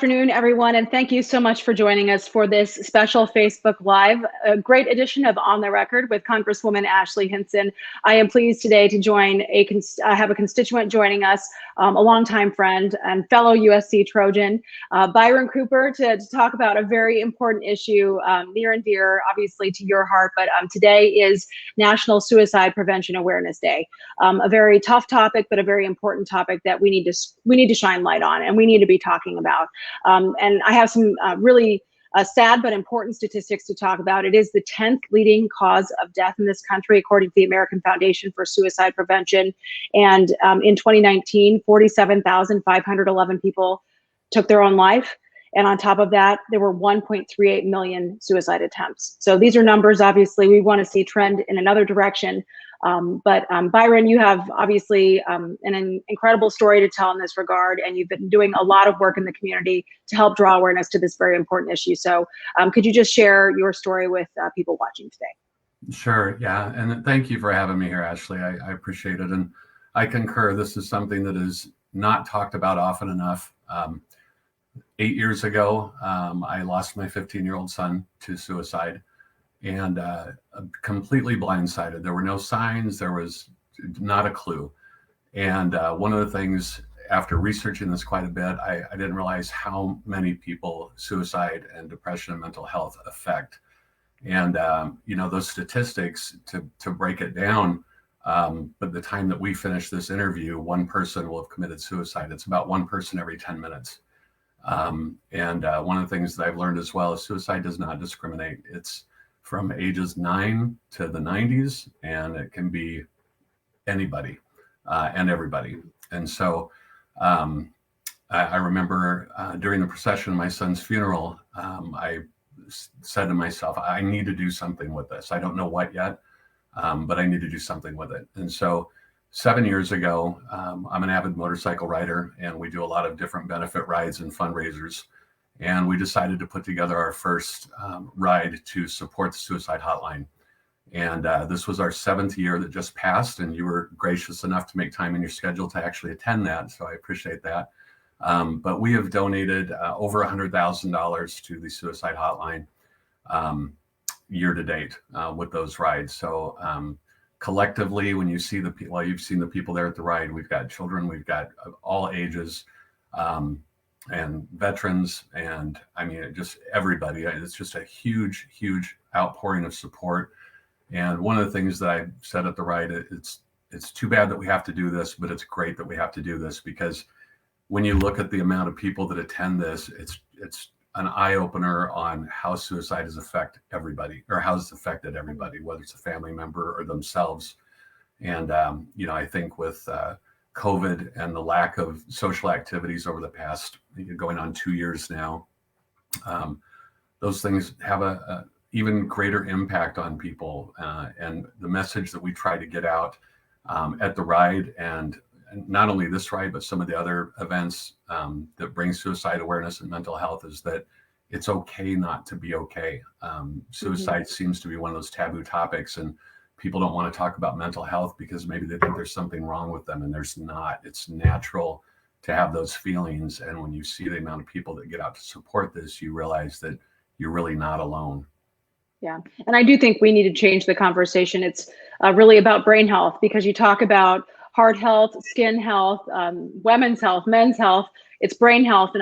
Afternoon, everyone, and thank you so much for joining us for this special Facebook Live, a great edition of On the Record with Congresswoman Ashley Hinson. I am pleased today to have a constituent joining us, a longtime friend and fellow USC Trojan, Byron Cooper, to talk about a very important issue near and dear, obviously, to your heart. But today is National Suicide Prevention Awareness Day, a very tough topic, but a very important topic that we need to shine light on, and we need to be talking about. And I have some really sad but important statistics to talk about. It is the 10th leading cause of death in this country, according to the American Foundation for Suicide Prevention. And in 2019, 47,511 people took their own life. And on top of that, there were 1.38 million suicide attempts. So these are numbers, obviously, we want to see trend in another direction. But Byron, you have obviously an incredible story to tell in this regard, and you've been doing a lot of work in the community to help draw awareness to this very important issue. So could you just share your story with people watching today? Sure, yeah, and thank you for having me here, Ashley. I appreciate it, and I concur. This is something that is not talked about often enough. 8 years ago, I lost my 15-year-old son to suicide, and completely blindsided. There were no signs, there was not a clue. And one of the things, after researching this quite a bit, I didn't realize how many people suicide and depression and mental health affect. And those statistics, to break it down, but the time that we finish this interview, one person will have committed suicide. It's about one person every 10 minutes. One of the things that I've learned as well is suicide does not discriminate. It's from ages 9 to the 90s, and it can be anybody and everybody. And so I remember during the procession of my son's funeral, I said to myself, I need to do something with this. I don't know what yet, but I need to do something with it. And so 7 years ago, I'm an avid motorcycle rider, and we do a lot of different benefit rides and fundraisers. And we decided to put together our first ride to support the suicide hotline. And this was our 7th year that just passed, and you were gracious enough to make time in your schedule to actually attend that. So I appreciate that. But we have donated over $100,000 to the suicide hotline year to date with those rides. So collectively, when you see the people, well, you've seen the people there at the ride, we've got children, we've got all ages, and veterans, and I mean, just everybody. It's just a huge, huge outpouring of support. And one of the things that I said at the ride, it's too bad that we have to do this, but it's great that we have to do this, because when you look at the amount of people that attend this, it's an eye opener on how suicide has affected everybody, or how it's affected everybody, whether it's a family member or themselves. And I think with COVID and the lack of social activities over the past going on 2 years now, those things have a even greater impact on people. And the message that we try to get out at the ride, and not only this ride, but some of the other events that bring suicide awareness and mental health, is that it's okay not to be okay. Suicide seems to be one of those taboo topics, and people don't want to talk about mental health because maybe they think there's something wrong with them, and there's not. It's natural to have those feelings. And when you see the amount of people that get out to support this, you realize that you're really not alone. Yeah, and I do think we need to change the conversation. It's really about brain health, because you talk about heart health, skin health, women's health, men's health. It's brain health, and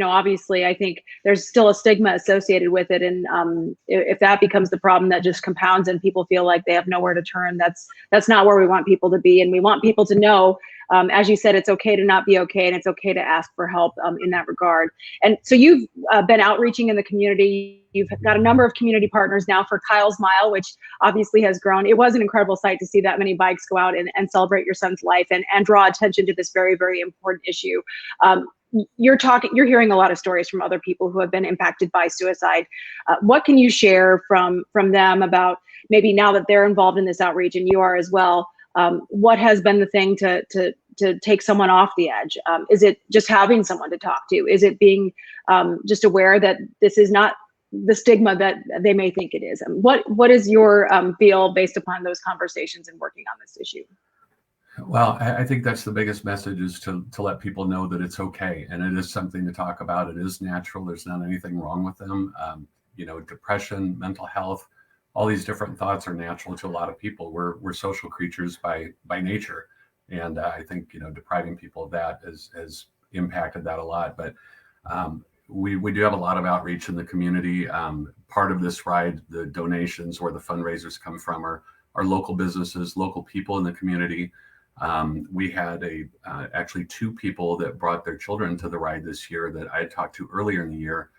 obviously, I think there's still a stigma associated with it, and if that becomes the problem, that just compounds, and people feel like they have nowhere to turn. That's not where we want people to be, and we want people to know, as you said, it's okay to not be okay, and it's okay to ask for help in that regard. And so you've been outreaching in the community. You've got a number of community partners now for Kyle's Mile, which obviously has grown. It was an incredible sight to see that many bikes go out and celebrate your son's life and draw attention to this very, very important issue. You're hearing a lot of stories from other people who have been impacted by suicide. What can you share from them about, maybe now that they're involved in this outreach, and you are as well, what has been the thing to take someone off the edge? Is it just having someone to talk to? Is it being just aware that this is not the stigma that they may think it is? And what is your feel based upon those conversations and working on this issue? Well, I think that's the biggest message, is to let people know that it's okay. And it is something to talk about. It is natural. There's not anything wrong with them. Depression, mental health, all these different thoughts are natural to a lot of people. We're social creatures by nature. And I think, depriving people of that has impacted that a lot. But we do have a lot of outreach in the community. Part of this ride, the donations where the fundraisers come from are local businesses, local people in the community. We had actually two people that brought their children to the ride this year that I had talked to earlier in the year,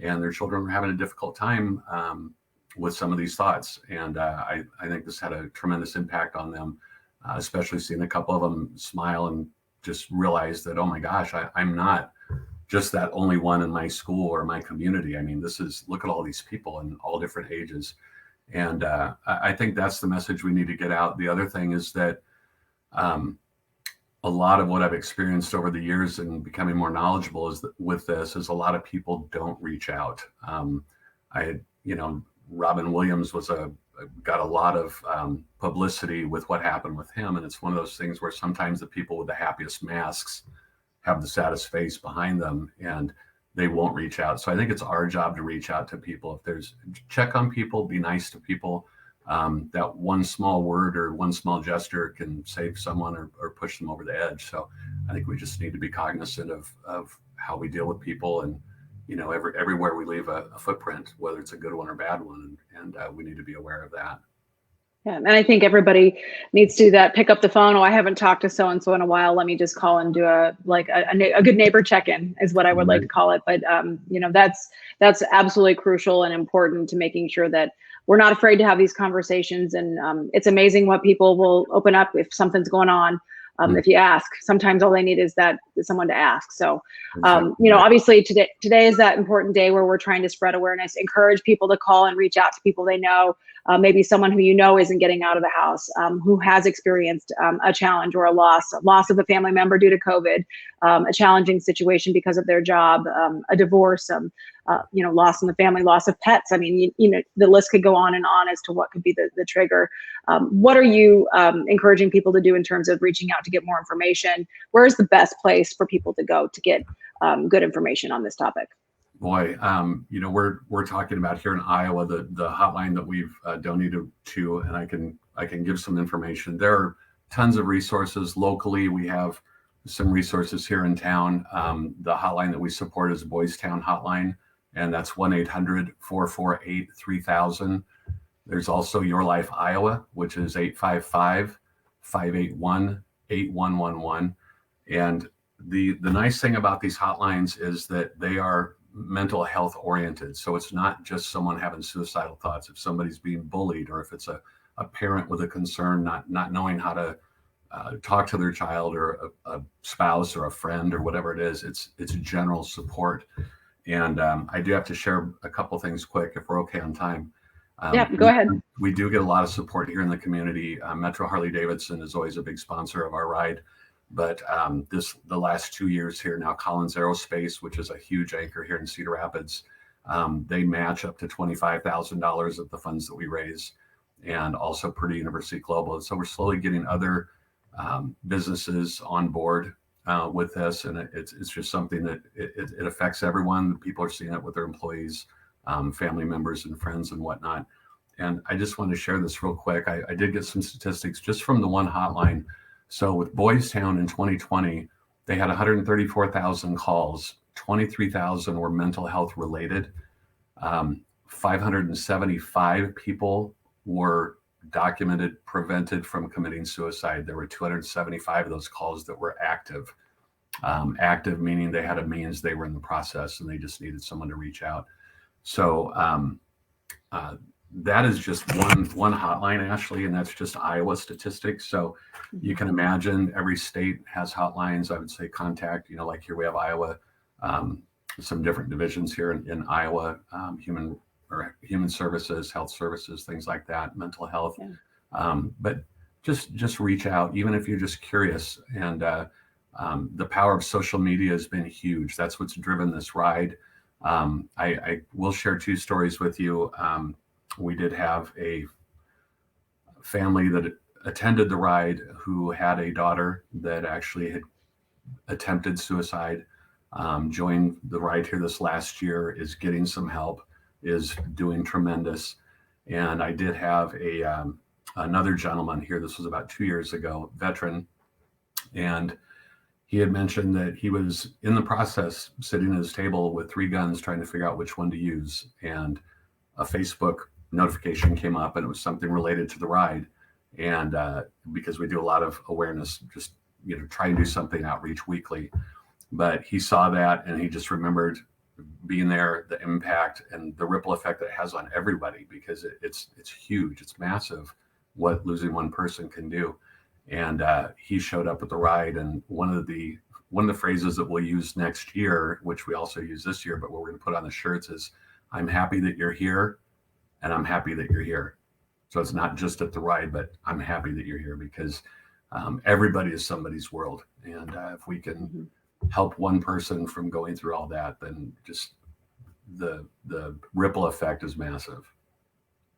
and their children were having a difficult time with some of these thoughts. And I think this had a tremendous impact on them, especially seeing a couple of them smile and just realize that, oh my gosh, I'm not just that only one in my school or my community. I mean, look at all these people in all different ages. And I think that's the message we need to get out. The other thing is that a lot of what I've experienced over the years and becoming more knowledgeable with this is a lot of people don't reach out. Robin Williams got a lot of publicity with what happened with him. And it's one of those things where sometimes the people with the happiest masks have the saddest face behind them, and they won't reach out. So I think it's our job to reach out to people. Check on people, be nice to people. That one small word or one small gesture can save someone or push them over the edge. So I think we just need to be cognizant of how we deal with people, and everywhere we leave a footprint, whether it's a good one or bad one, and we need to be aware of that. Yeah, and I think everybody needs to do that. Pick up the phone. Oh, I haven't talked to so and so in a while. Let me just call and do a good neighbor check-in is what I would like to call it. But that's absolutely crucial and important to making sure that we're not afraid to have these conversations. And it's amazing what people will open up if something's going on. If you ask, sometimes all they need is someone to ask. So, obviously today is that important day where we're trying to spread awareness, encourage people to call and reach out to people they know, maybe someone who isn't getting out of the house, who has experienced a challenge or a loss of a family member due to COVID, a challenging situation because of their job, a divorce, loss in the family, loss of pets. I mean, the list could go on and on as to what could be the trigger. What are you encouraging people to do in terms of reaching out to get more information? Where is the best place for people to go to get good information on this topic? Boy, we're talking about here in Iowa, the hotline that we've donated to, and I can give some information. There are tons of resources locally. We have some resources here in town. The hotline that we support is Boys Town Hotline, and that's 1-800-448-3000. There's also Your Life Iowa, which is 855-581-8111. And the nice thing about these hotlines is that they are mental health oriented. So it's not just someone having suicidal thoughts. If somebody's being bullied, or if it's a parent with a concern, not knowing how to talk to their child, or a spouse or a friend or whatever it is, it's general support. And I do have to share a couple things quick if we're okay on time. Yeah, go ahead. We do get a lot of support here in the community. Metro Harley-Davidson is always a big sponsor of our ride. But the last 2 years here now, Collins Aerospace, which is a huge anchor here in Cedar Rapids, they match up to $25,000 of the funds that we raise, and also Purdue University Global. So we're slowly getting other businesses on board with this, and it's just something that it affects everyone. People are seeing it with their employees, family members and friends and whatnot. And I just want to share this real quick. I did get some statistics just from the one hotline. So with Boys Town in 2020, they had 134,000 calls. 23,000 were mental health related. 575 people were documented prevented from committing suicide. There were 275 of those calls that were active. Active meaning they had a means, they were in the process, and they just needed someone to reach out. So that is just one hotline, Ashley, and that's just Iowa statistics. So you can imagine every state has hotlines. I would say contact, like here we have Iowa, some different divisions here in Iowa, human services, health services, things like that, mental health. Yeah. But just reach out, even if you're just curious. And the power of social media has been huge. That's what's driven this ride. I will share two stories with you. We did have a family that attended the ride who had a daughter that actually had attempted suicide, joined the ride here this last year, is getting some help, is doing tremendous. And I did have another gentleman here, this was about 2 years ago, veteran, and he had mentioned that he was in the process sitting at his table with 3 guns trying to figure out which one to use. And a Facebook notification came up, and it was something related to the ride. And because we do a lot of awareness, just try and do something outreach weekly. But he saw that, and he just remembered being there, the impact and the ripple effect that it has on everybody, because it's huge, it's massive what losing one person can do. And he showed up at the ride, and one of the phrases that we'll use next year, which we also use this year, but what we're going to put on the shirts is, "I'm happy that you're here, and I'm happy that you're here." So it's not just at the ride, but I'm happy that you're here, because everybody is somebody's world. And if we can help one person from going through all that, then just the ripple effect is massive.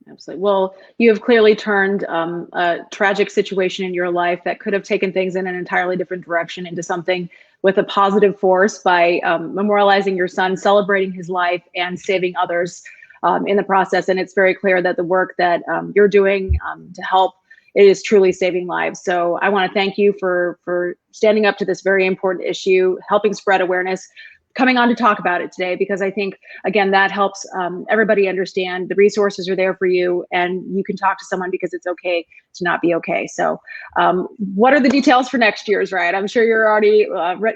Absolutely. Well, you have clearly turned a tragic situation in your life that could have taken things in an entirely different direction into something with a positive force by memorializing your son, celebrating his life, and saving others in the process. And it's very clear that the work that you're doing to help, it is truly saving lives. So I want to thank you for standing up to this very important issue, helping spread awareness, coming on to talk about it today, because I think, again, that helps everybody understand the resources are there for you, and you can talk to someone because it's okay to not be okay. So what are the details for next year's ride? I'm sure you're already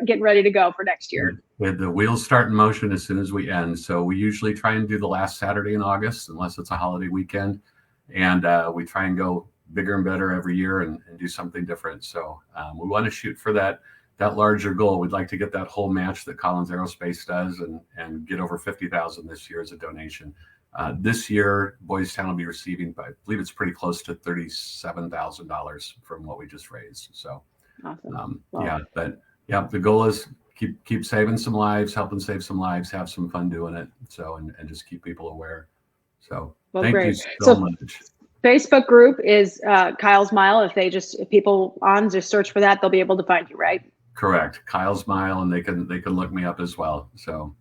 getting ready to go for next year. The wheels start in motion as soon as we end. So we usually try and do the last Saturday in August, unless it's a holiday weekend. And we try and go bigger and better every year and do something different. So we want to shoot for that larger goal. We'd like to get that whole match that Collins Aerospace does and get over 50,000 this year as a donation. This year, Boys Town will be receiving, I believe it's pretty close to $37,000 from what we just raised. So, awesome. The goal is keep saving some lives, helping save some lives, have some fun doing it. So, and just keep people aware. So, thank you so much. Facebook group is Kyle's Mile. If people just search for that, they'll be able to find you, right? Correct. Kyle's Mile, and they can look me up as well. So.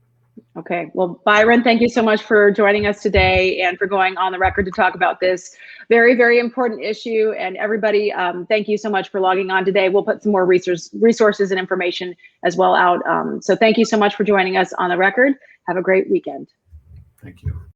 Okay. Well, Byron, thank you so much for joining us today and for going on the record to talk about this very, very important issue. And everybody, thank you so much for logging on today. We'll put some more resources and information as well out. So thank you so much for joining us on the record. Have a great weekend. Thank you.